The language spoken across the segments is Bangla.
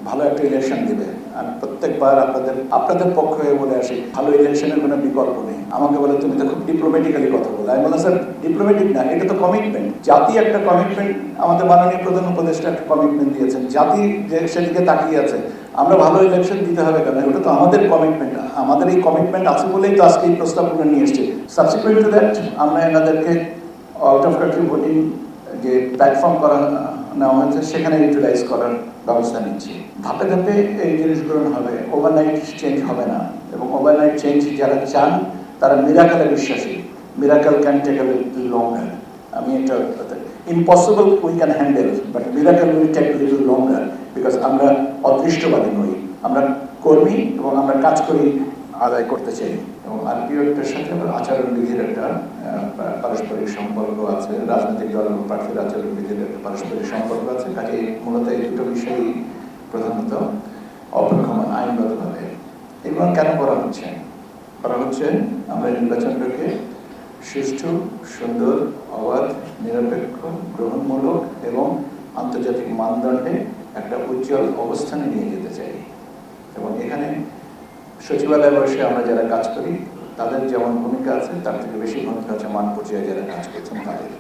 ভালো একটা ইলেকশন দিবে। আমি প্রত্যেকবার আপনাদের পক্ষে বলে আসি, ভালো ইলেকশনের কোনো বিকল্প নেই। আমাকে বলে তুমি তো খুব ডিপ্লোম্যাটিক্যালি কথা বলো। আমি বললাম স্যার ডিপ্লোম্যাটিক না, এটা তো কমিটমেন্ট। জাতি একটা কমিটমেন্ট, আমাদের মাননীয় প্রধান উপদেষ্টা একটা কমিটমেন্ট দিয়েছেন, জাতি যে সেদিকে তাকিয়ে আছে। আমরা ভালো ইলেকশন দিতে হবে কেন, ওটা তো আমাদের কমিটমেন্ট। আমাদের এই কমিটমেন্ট আছে বলেই তো আজকে এই প্রস্তাবনা নিয়ে এসছে। সাবসিকুয়েন্ট টু দ্যাট আমরা এনাদেরকে আউট অফ কান্ট্রি ভোটিং যে প্ল্যাটফর্ম করা নেওয়া হয়েছে সেখানে ইউটিলাইজ করার ব্যবস্থা নিচ্ছি। ধাপে ধাপে এই জিনিসগুলো হবে, ওভারনাইট চেঞ্জ হবে না। এবং ওভারনাইট চেঞ্জ যারা চান তারা মিরাকেলে বিশ্বাসী। Miracle can take a little longer. আমি এটা impossible we can handle, but miracle will take little longer, because আমরা অদৃষ্টবাদী নই, আমরা কর্মী এবং আমরা কাজ করি আদায় করতে চাই। এবং আরপিওর সাথে আচরণবিধির একটা পারস্পরিক সম্পর্ক আছে, রাজনৈতিক দল এবং প্রার্থীর আচরণবিধির একটা পারস্পরিক সম্পর্ক আছে। কাজে মূলত এই দুটো বিষয়ই প্রধানত অপেক্ষমান আইনগতভাবে। এগুলো কেন করা হচ্ছে? আমরা নির্বাচনটাকে সুষ্ঠু, সুন্দর, অবাধ, নিরপেক্ষ, গ্রহণমূলক এবং আন্তর্জাতিক মানদণ্ডে একটা উজ্জ্বল অবস্থানে নিয়ে যেতে চাই। এবং এখানে সচিবালয় বয়সে আমরা যারা কাজ করি তাদের যেমন ভূমিকা আছে, তার থেকে বেশি ভূমিকা আছে মাঠ পর্যায়ে যারা কাজ করছেন তাদের।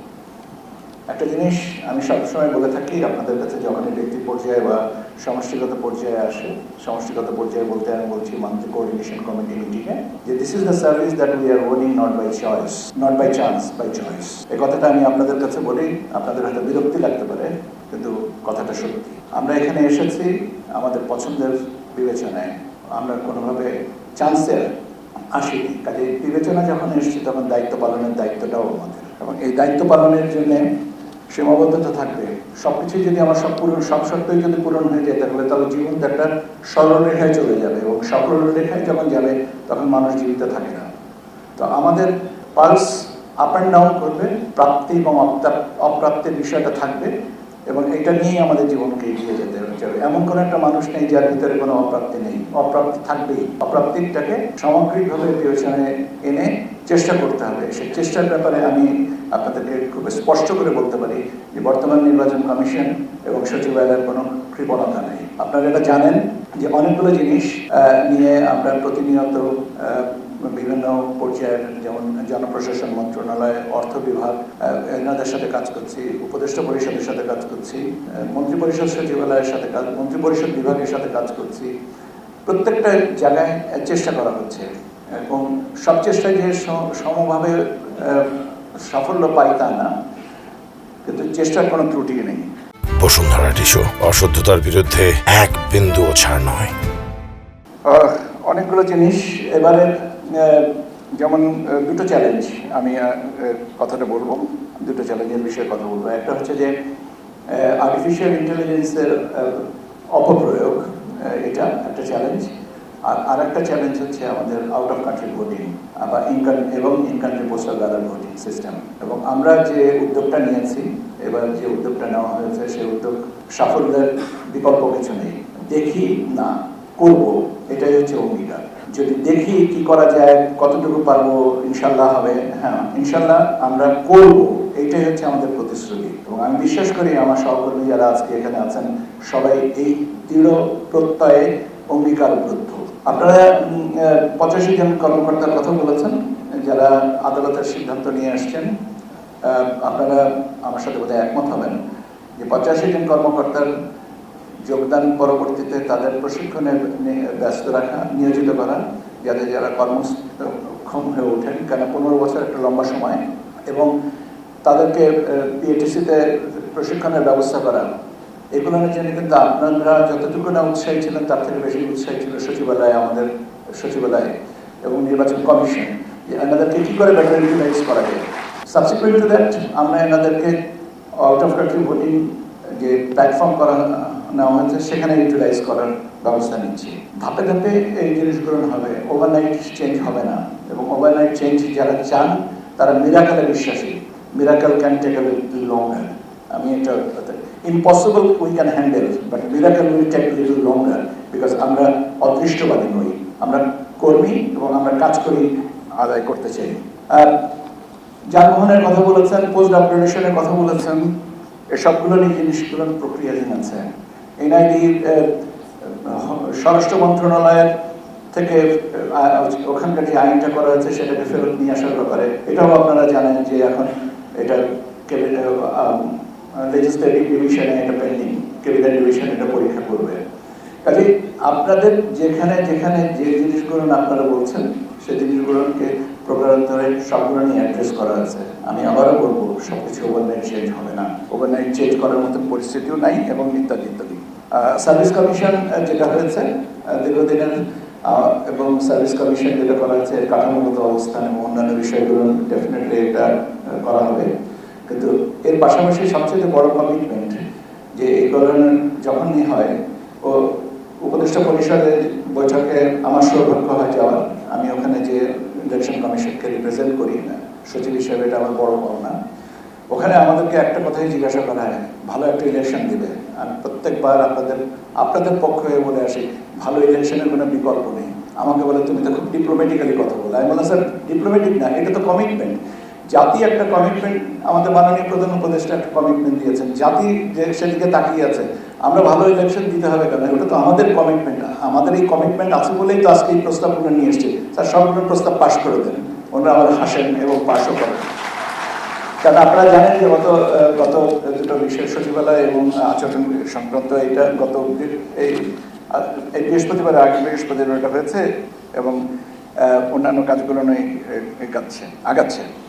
একটা জিনিস আমি সবসময় বলে থাকি আপনাদের কাছে, যখন ব্যক্তি পর্যায়ে বা সমষ্টিগত পর্যায়ে আসে, সমষ্টিগত পর্যায়ে বলতে আমি বলছি মান্থলি কোঅর্ডিনেশন কমিটি মিটিংয়ে, যে this is the service that we are warning not by choice, not by chance, by choice. এই কথাটা আমি আপনাদের কাছে বলি, আপনাদের হয়তো বিরক্তি লাগতে পারে, কিন্তু কথাটা সত্যি। আমরা এখানে এসেছি আমাদের পছন্দের বিবেচনায়, আমরা কোনোভাবে চান্সের আসিনি। কাজে বিবেচনা যখন এসেছি তখন দায়িত্ব পালনের দায়িত্বটাও আমাদের, এবং এই দায়িত্ব পালনের জন্য সীমাবদ্ধতা থাকবে। সবকিছুই যদি আমার সব শর্তই যদি পূরণ হয়ে যায়, তাহলে জীবনটা একটা সরলরেখায় চলে যাবে, এবং সরলরেখায় যখন যাবে তখন মানুষ জীবিত থাকে না। তো আমাদের পালস আপ অ্যান্ড ডাউন করবে, প্রাপ্তি এবং অপ্রাপ্তির বিষয়টা থাকবে, এবং এটা নিয়েই আমাদের জীবনকে এগিয়ে যেতে হবে। এমন কোনো একটা মানুষ নেই যার ভিতরে কোনো অপ্রাপ্তি নেই, অপ্রাপ্তি থাকবেই। অপ্রাপ্তিটাকে সামগ্রিকভাবে বিবেচনায় এনে চেষ্টা করতে হবে। সেই চেষ্টার ব্যাপারে আমি আপনাদেরকে খুব স্পষ্ট করে বলতে পারি যে বর্তমান নির্বাচন কমিশন এবং সচিবালয়ের কোনো কৃপণতা নেই। আপনারা এটা জানেন যে অনেকগুলো জিনিস নিয়ে আমরা প্রতিনিয়ত বিভিন্ন পর্যায়ের, যেমন জনপ্রশাসন মন্ত্রণালয়, অর্থ বিভাগ, এনাদের সাথে কাজ করছি, উপদেষ্টা পরিষদের সাথে কাজ করছি, মন্ত্রিপরিষদ সচিবালয়ের সাথে মন্ত্রিপরিষদ বিভাগের সাথে কাজ করছি। প্রত্যেকটা জায়গায় চেষ্টা করা হচ্ছে, এবং সব চেষ্টায় যে সমভাবে সাফল্য পাই তা না, কিন্তু চেষ্টার কোনো ত্রুটি নেই। বসুন্ধরা টিস্যু, অশুদ্ধতার বিরুদ্ধে এক বিন্দুও ছাড় নয়। অনেকগুলো জিনিস এবারে, যেমন দুটো চ্যালেঞ্জ আমি কথাটা বলবো, দুটো চ্যালেঞ্জের বিষয়ে কথা বলবো। একটা হচ্ছে যে আর্টিফিশিয়াল ইন্টেলিজেন্সের অপপ্রয়োগ, এটা একটা চ্যালেঞ্জ। আর একটা চ্যালেঞ্জ হচ্ছে আমাদের আউট অফ কান্ট্রি ভোটিং বা in country postal ballot voting system. এবং আমরা যে উদ্যোগটা নিয়েছি, এবার যে উদ্যোগটা নেওয়া হয়েছে, সেই উদ্যোগ সাফল্যের বিকল্প কিছু নেই। দেখি না, করব, এটাই হচ্ছে অঙ্গীকার। যদি দেখি কি করা যায়, কতটুকু পারবো, ইনশাল্লাহ হবে, হ্যাঁ ইনশাল্লাহ আমরা করব, এইটাই হচ্ছে আমাদের প্রতিশ্রুতি। এবং আমি বিশ্বাস করি আমার সহকর্মী যারা আজকে এখানে আছেন সবাই এই দৃঢ় প্রত্যয়ে অঙ্গীকারবদ্ধ। আপনারা 85 জন কর্মকর্তার কথা বলেছেন যারা আদালতের সিদ্ধান্ত নিয়ে আসছেন। আপনারা আমার সাথে বোধহয় একমত হবেন যে 85 জন কর্মকর্তার যোগদান পরবর্তীতে তাদের প্রশিক্ষণে ব্যস্ত রাখা, নিয়োজিত করা, যাতে যারা কর্মক্ষম হয়ে ওঠেন, কেন 15 বছর একটা লম্বা সময়, এবং তাদেরকে পিএটিসিতে প্রশিক্ষণের ব্যবস্থা করা। এগুলোর জন্য কিন্তু আপনারা যতটুকু না উৎসাহী ছিলেন তার থেকে বেশি উৎসাহী ছিল সচিবালয়, আমাদের সচিবালয় এবং নির্বাচন কমিশন, যে এনাদেরকে কী করে বেটার ইউটিলাইজ করা যায়। সাবসিকুয়েন্ট টু দ্যাট আমরা এনাদেরকে আউট অফ কান্ট্রি ভোটিং যে প্ল্যাটফর্ম করা নেওয়া হয়েছে সেখানে ইউটিলাইজ করার ব্যবস্থা নিচ্ছি। ধাপে ধাপে এই জিনিসগুলো হবে, ওভারনাইট চেঞ্জ হবে না। এবং ওভারনাইট চেঞ্জ যারা চান তারা মিরাকেলে বিশ্বাসী। Miracle can take a little longer. আমি এটা impossible we can handle, but miracle will take little longer, because আমরা অদৃষ্টবাদী নই, আমরা কর্মী এবং আমরা কাজ করি আদায় করতে চাই। আর যানবাহনের কথা বলেছেন, পোস্ট আপগ্রেডেশনের কথা বলেছেন, এসবগুলো নিয়ে জিনিসগুলো প্রক্রিয়াধীন আছে। এনআইডি স্বরাষ্ট্র মন্ত্রণালয়ের থেকে ওখানকার যে আইনটা করা হয়েছে সেটাকে ফেরত নিয়ে আসার ব্যাপারে এটাও আপনারা জানেন যে এখন এটা লেজিসলেটিভ ডিভিশনে এটা পেন্ডিং, ক্যাবিনেট ডিভিশন এটা পরীক্ষা করবে। কাজে আপনাদের যেখানে যেখানে যে জিনিসগুলো আপনারা বলছেন সেই জিনিসগুলোকে প্রকারান্তরে সবগুলো নিয়ে অ্যাড্রেস করা আছে। আমি আবারও বলবো সবকিছু ওভারনাইট চেঞ্জ হবে না, ওভারনাইট চেঞ্জ করার মতো পরিস্থিতিও নাই এবং ইত্যাদি ইত্যাদি। সার্ভিস কমিশন যেটা হয়েছে দীর্ঘদিনের এবং সার্ভিস কমিশন যেটা করা হয়েছে কাঠামোগত অবস্থান এবং অন্যান্য বিষয়গুলো ডেফিনেটলি এটা করা হবে। কিন্তু এর পাশাপাশি সবচেয়ে বড় কমিটমেন্ট যে এই ধরনের যখনই হয় ও উপদেষ্টা পরিষদের বৈঠকে আমার সৌভাগ্য হয় যাওয়ার, আমি ওখানে যে ইলেকশন কমিশনকে রিপ্রেজেন্ট করি না সচিব হিসেবে, এটা আমার বড় পাওনা। ওখানে আমাদেরকে একটা কথাই জিজ্ঞাসা করা হয়, ভালো একটা ইলেকশন দিবে। আর প্রত্যেকবার আপনাদের পক্ষ হয়ে বলে আসি ভালো ইলেকশনের কোনো বিকল্প নেই। আমাকে বলে তুমি তো খুব ডিপ্লোম্যাটিক্যালি কথা বলো। আমি বললাম স্যার ডিপ্লোম্যাটিক না, এটা তো কমিটমেন্ট। জাতি একটা কমিটমেন্ট, আমাদের মাননীয় প্রধান উপদেষ্টা একটা কমিটমেন্ট দিয়েছেন, জাতি যে সেদিকে তাকিয়ে আছে। আমরা ভালো ইলেকশন দিতে হবে কেন, ওটা তো আমাদের কমিটমেন্ট। আমাদের এই কমিটমেন্ট আছে বলেই তো আজকে এই প্রস্তাবগুলো নিয়ে এসছে। স্যার সবগুলো প্রস্তাব পাশ করে দেন, ওনারা আবার হাসেন এবং পাশও করেন। কারণ আপনারা জানেন যে গত দুটো বিশেষ সচিবালয় এবং আচরণ সংক্রান্ত এটা গত এই বৃহস্পতিবার আগে বৃহস্পতিবার এটা হয়েছে এবং অন্যান্য কাজগুলো আগাচ্ছে।